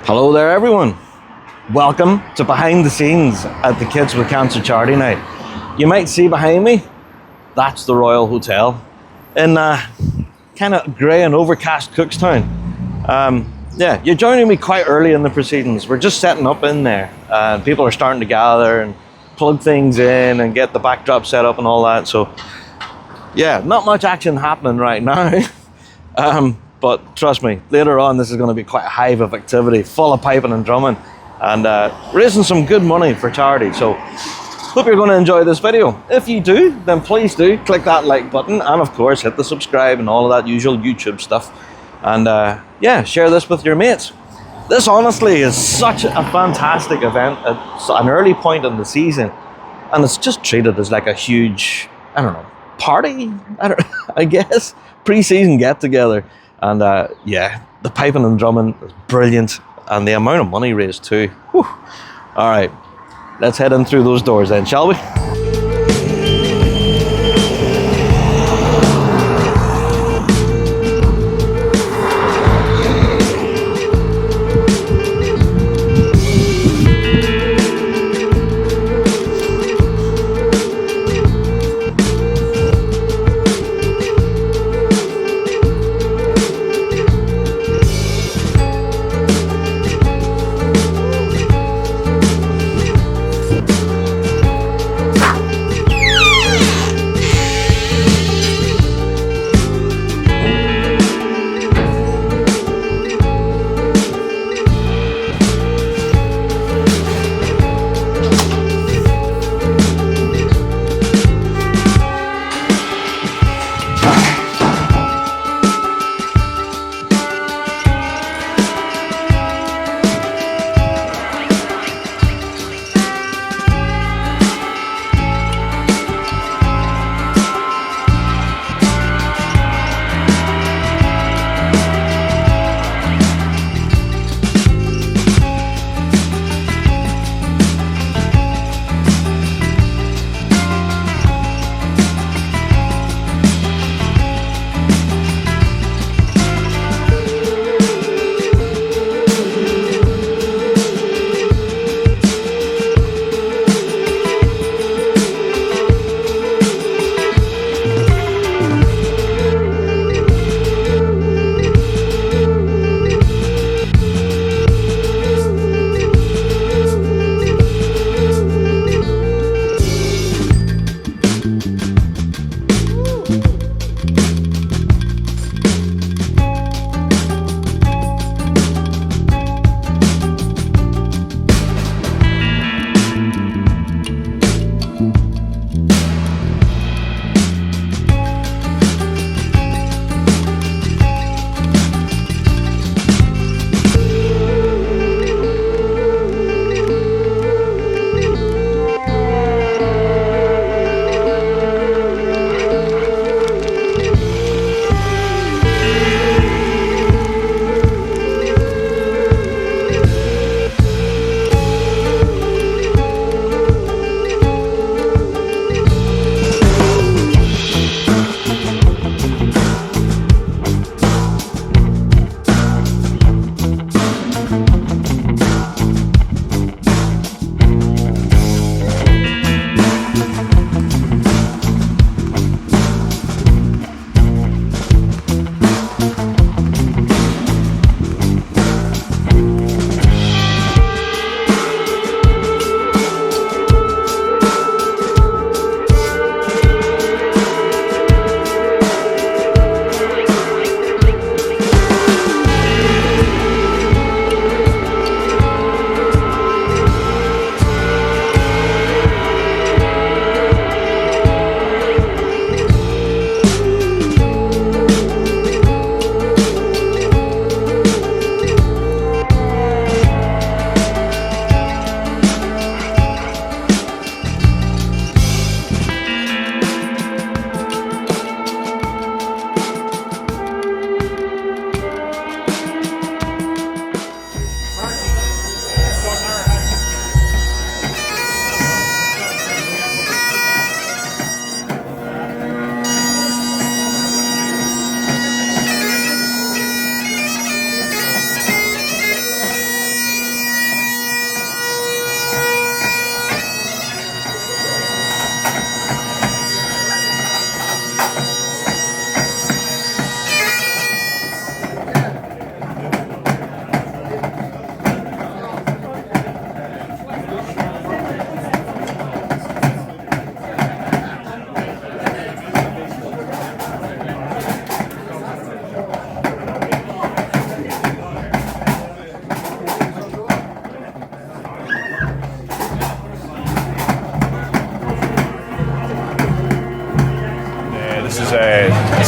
Hello there everyone. Welcome to behind the scenes at the Kids with Cancer Charity Night. You might see behind me, that's the Royal Hotel in kind of grey and overcast Cookstown. Yeah, you're joining me quite early in the proceedings. We're just setting up in there. People are starting to gather and plug things in and get the backdrop set up and all that. So yeah, not much action happening right now. But trust me, later on this is going to be quite a hive of activity, full of piping and drumming, and raising some good money for charity. So hope you're going to enjoy this video. If you do, then please do click that like button, and of course hit the subscribe and all of that usual YouTube stuff. And yeah, share this with your mates. This honestly is such a fantastic event at an early point in the season, and it's just treated as like a huge, I don't know, party, I guess, pre-season get together. And yeah, the piping and drumming is brilliant, and the amount of money raised too. Whew. All right, let's head in through those doors then, shall we?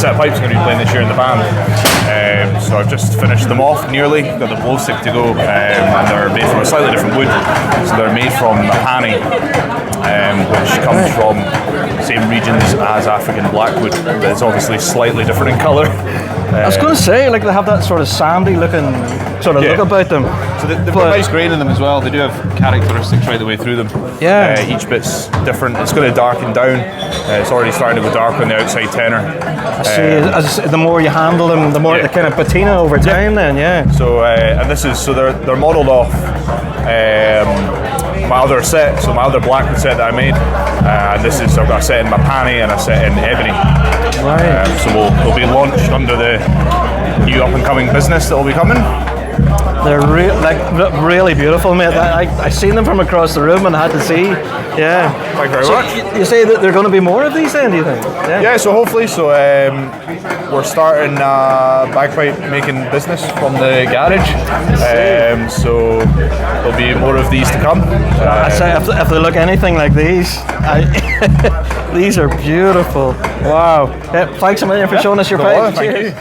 set of pipes I'm going to be playing this year in the band. So I've just finished them off nearly, got the blow stick to go, and they're made from a slightly different wood. So they're made from mahogany, which comes from the same regions as African blackwood, but it's obviously slightly different in colour. I was going to say, like, they have that sort of sandy looking sort of look about them. So they've got nice grain in them as well. They do have characteristics right the way through them. Yeah. Each bit's different. It's going to darken down. It's already starting to go dark on the outside tenor. I see. As the more you handle them, the more they kind of patina over time. Then, yeah. So and this is they're modelled off my other set. So my other blackwood set that I made. And this is I've got a set in Mapani and a set in ebony. Right. So they'll be launched under the new up and coming business that will be coming. They're really beautiful, mate. I seen them from across the room and I had to see. Yeah. Thank you very much. You say that there are going to be more of these then, do you think? Yeah, so hopefully. So we're starting bagpipe making business from the garage. So there'll be more of these to come. I say if they look anything like these, these are beautiful. Wow. Yeah, thanks a million for showing us your pipe. Thank you.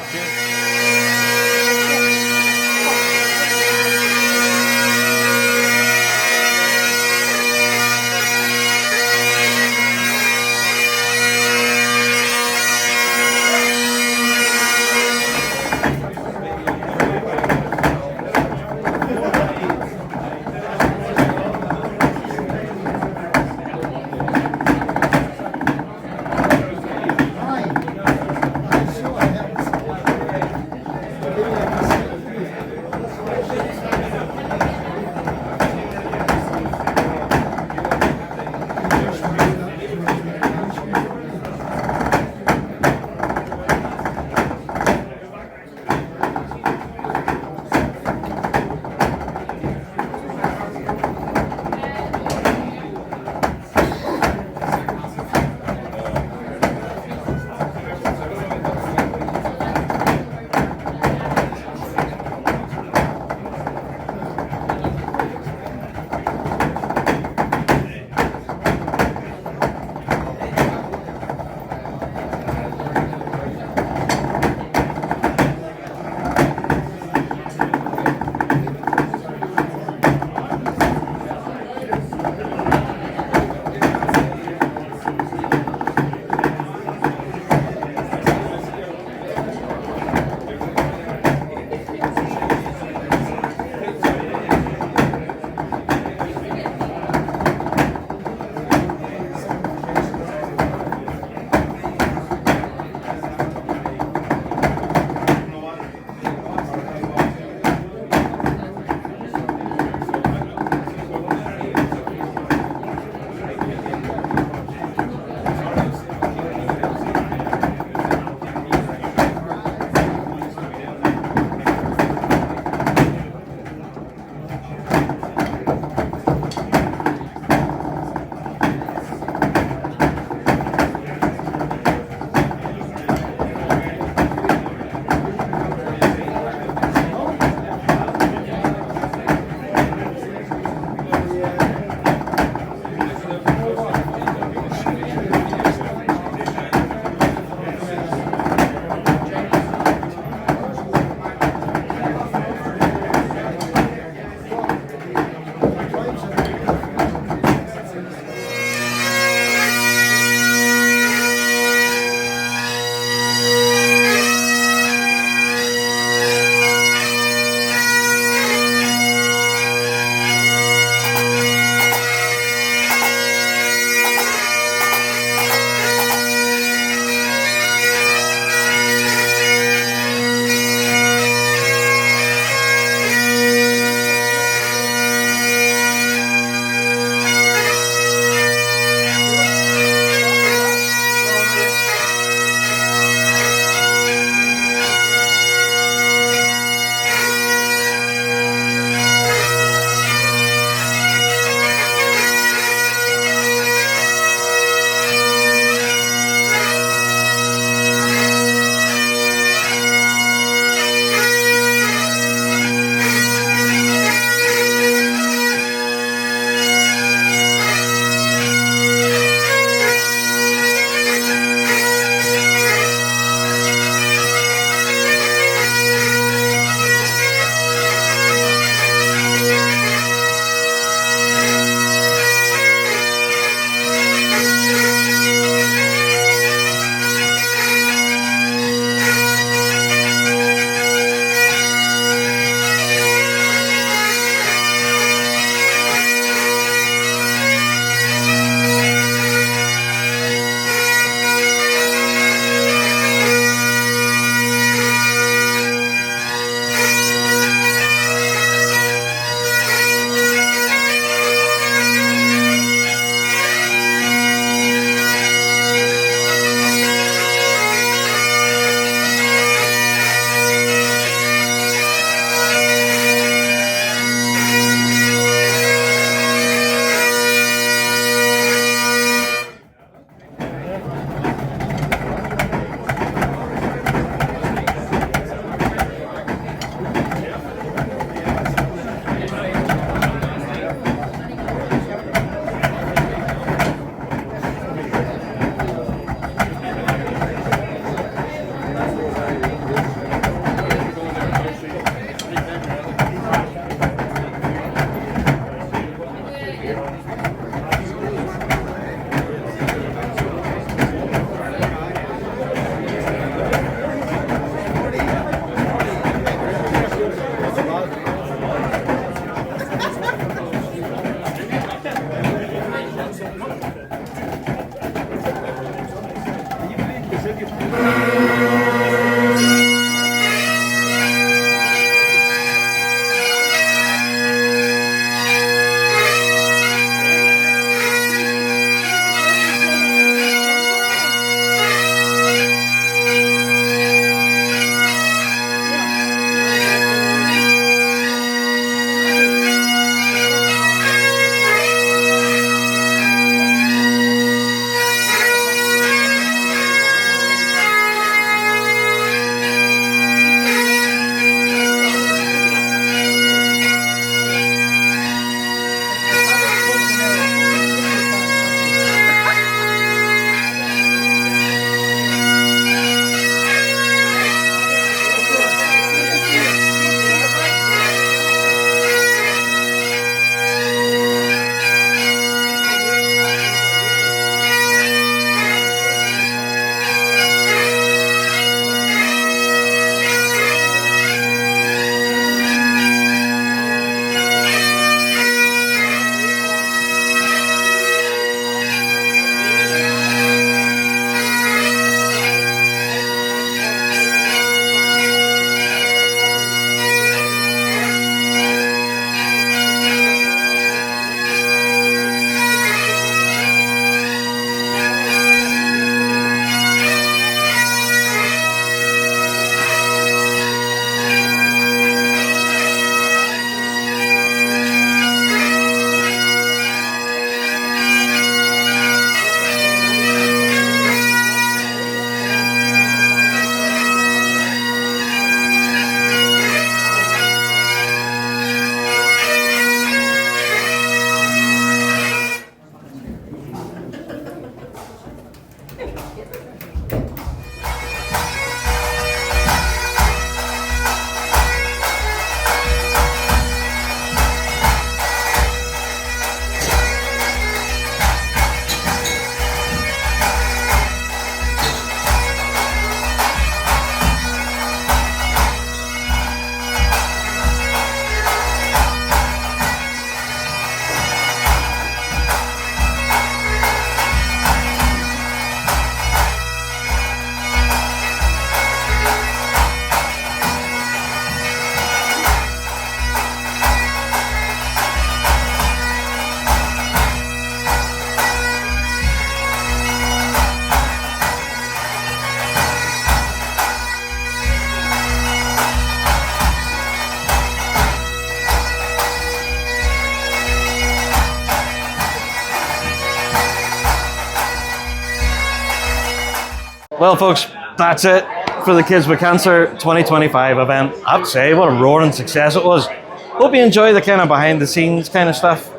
Well, folks, that's it for the Kids with Cancer 2025 event. I have to say, what a roaring success it was. Hope you enjoy the kind of behind the scenes kind of stuff.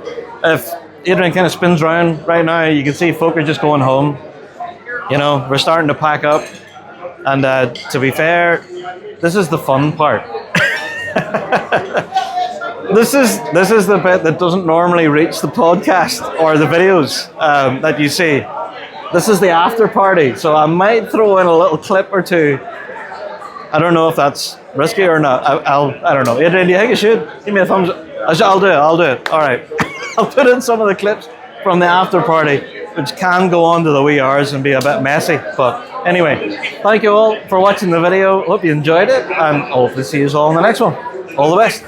If Adrian kind of spins around right now, you can see folk are just going home. You know, we're starting to pack up. And to be fair, this is the fun part. This is the bit that doesn't normally reach the podcast or the videos that you see. This is the after party, so I might throw in a little clip or two. I don't know if that's risky or not. I don't know. Adrian, do you think I should? Give me a thumbs up. I'll do it. All right. I'll put in some of the clips from the after party, which can go on to the wee hours and be a bit messy. But anyway, thank you all for watching the video. Hope you enjoyed it, and hopefully see you all in the next one. All the best.